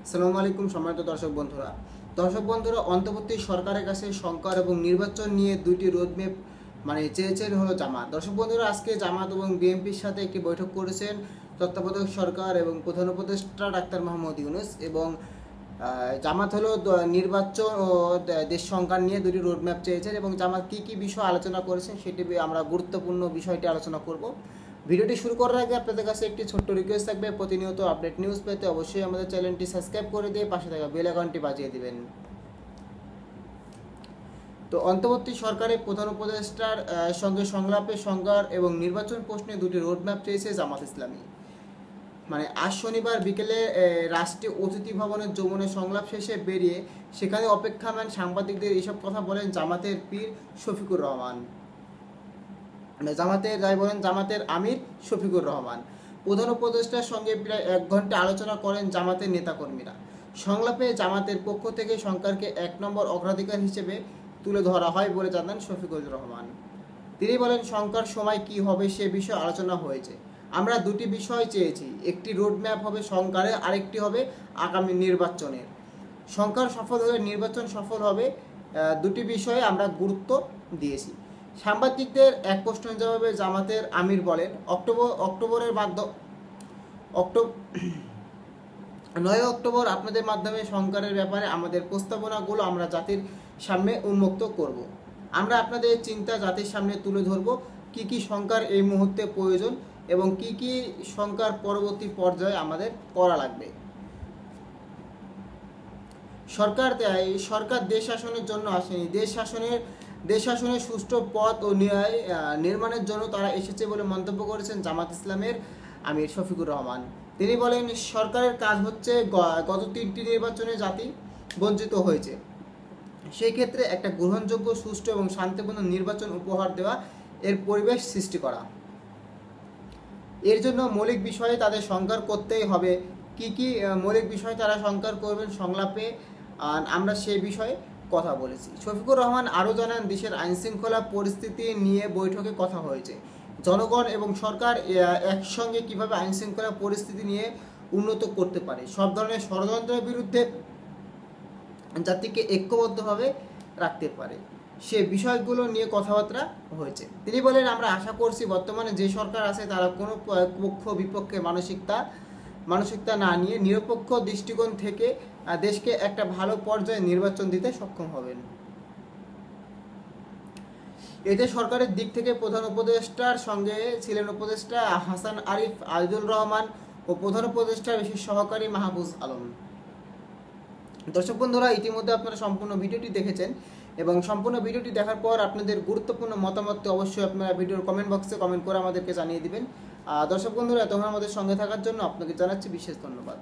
আসসালামু আলাইকুম সম্মানিত দর্শক বন্ধুরা অন্তর্বর্তী সরকারের কাছে সংস্কার এবং নির্বাচন নিয়ে দুটি রোডম্যাপ চেয়েছেন হলো জামাত। দর্শক বন্ধুরা, আজকে জামাত এবং বিএনপির সাথে একটি বৈঠক করেছেন তত্ত্বাবধায়ক সরকার এবং প্রধান উপদেষ্টা ডাক্তার মোহাম্মদ ইউনূস। এবং জামাত হলো নির্বাচন ও দেশ সংস্কার নিয়ে দুটি রোডম্যাপ চেয়েছেন এবং জামাত কী কী বিষয় আলোচনা করেছেন সেটি আমরা গুরুত্বপূর্ণ বিষয়টি আলোচনা করব। ভিডিওটি শুরু করার আগে আপনাদের কাছে একটি ছোট্ট রিকোয়েস্ট থাকবে, প্রতিনিয়ত আপডেট নিউজ পেতে অবশ্যই আমাদের চ্যানেলটি সাবস্ক্রাইব করে দিয়ে পাশে থাকা বেল আইকনটি বাজিয়ে দিবেন। তো অন্তর্বর্তী সরকারের প্রধান উপদেষ্টার সঙ্গে সংলাপে সংস্কার এবং নির্বাচন প্রশ্নে দুটি রোডম্যাপ চেয়েছে জামাত ইসলামী। আজ শনিবার বিকেলে রাষ্ট্রীয় অতিথি ভবনের যমুনে সংলাপ শেষে বেরিয়ে সেখানে অপেক্ষামান সাংবাদিকদের এইসব কথা বলেন জামাতের পীর শফিকুর রহমান। জামাতের আমির শফিকুর রহমান প্রধান উপদেষ্টার সঙ্গে প্রায় 1 ঘন্টা আলোচনা করেন জামাতের নেতাকর্মীরা। সংলাপে জামাতের পক্ষ থেকে সংস্কারকে 1 নম্বর অগ্রাধিকার হিসেবে তুলে ধরা হয় বলে জানান শফিকুর রহমান। তিনি বলেন, সংস্কার সময় কি হবে সে বিষয়ে আলোচনা হয়েছে। আমরা দুটি বিষয় চেয়েছি, একটি রোডম্যাপ হবে সংস্কারের, আরেকটি হবে আগামী নির্বাচনের। সংস্কার সফল হলে নির্বাচন সফল হবে, দুটি বিষয়ে আমরা গুরুত্ব দিয়েছি। সাংবাদিকদের এক প্রশ্নের জবাবে জামাতের আমির বলেন, 9 অক্টোবর আপনাদের মাধ্যমে সংস্কারের ব্যাপারে আমাদের প্রস্তাবনাগুলো আমরা জাতির সামনে উন্মুক্ত করব। আমরা আপনাদের চিন্তা জাতির সামনে তুলে ধরব, কি কি সংস্কার এই মুহূর্তে প্রয়োজন এবং কি কি সংস্কার পরবর্তী পর্যায়ে আমাদের করা লাগবে। সরকার দেশ শাসনের জন্য আসেনি, দেশ শাসনের সুষ্ঠু পথ ও ন্যায় নির্মাণের জন্য তারা এসেছে বলে মন্তব্য করেছেন জামাত ইসলামের আমির শফিকুর রহমান। তিনি বলেন, সরকারের কাজ হচ্ছে গত 3টি নির্বাচনে জাতি বঞ্চিত হয়েছে, সেই ক্ষেত্রে একটা গ্রহণযোগ্য, সুষ্ঠু এবং শান্তিপূর্ণ নির্বাচন উপহার দেওয়া, এর পরিবেশ সৃষ্টি করা। এর জন্য মৌলিক বিষয়ে তাদের সংস্কার করতেই হবে। কি কি মৌলিক বিষয় তারা সংস্কার করবেন সংলাপে আমরা সেই বিষয়ে কথা বলেছি। শফিকুর রহমান আরও জানান, দেশের আইনশৃঙ্খলা পরিস্থিতি নিয়ে বৈঠকে কথা হয়েছে। জনগণ এবং সরকার একসঙ্গে কিভাবে আইনশৃঙ্খলা পরিস্থিতি নিয়ে উন্নত করতে পারে, সব ধরনের ষড়যন্ত্রের বিরুদ্ধে জাতিকে ঐক্যবদ্ধভাবে রাখতে পারে, সে বিষয়গুলো নিয়ে কথাবার্তা হয়েছে। তিনি বলেন, আমরা আশা করছি বর্তমানে যে সরকার আছে তারা কোনো পক্ষ বিপক্ষে মানসিকতা না নিয়ে নিরপেক্ষ দৃষ্টিকোণ থেকে দেশকে একটা ভালো পর্যায়ে নির্বাচন দিতে সক্ষম হবেন। এতে সরকারের দিক থেকে প্রধান উপদেষ্টার সঙ্গে ছিলেন উপদেষ্টা হাসান আরিফ আজিজুর রহমান ও প্রধান উপদেষ্টার বিশেষ সহকারী মাহফুজ আলম। দর্শক বন্ধুরা, ইতিমধ্যে আপনারা সম্পূর্ণ ভিডিওটি দেখেছেন এবং সম্পূর্ণ ভিডিওটি দেখার পর আপনাদের গুরুত্বপূর্ণ মতামতটি অবশ্যই আপনারা ভিডিওর কমেন্ট বক্সে কমেন্ট করে আমাদেরকে জানিয়ে দিবেন। দর্শক বন্ধুরা, এতক্ষণ আমাদের সঙ্গে থাকার জন্য আপনাকে জানাচ্ছি বিশেষ ধন্যবাদ।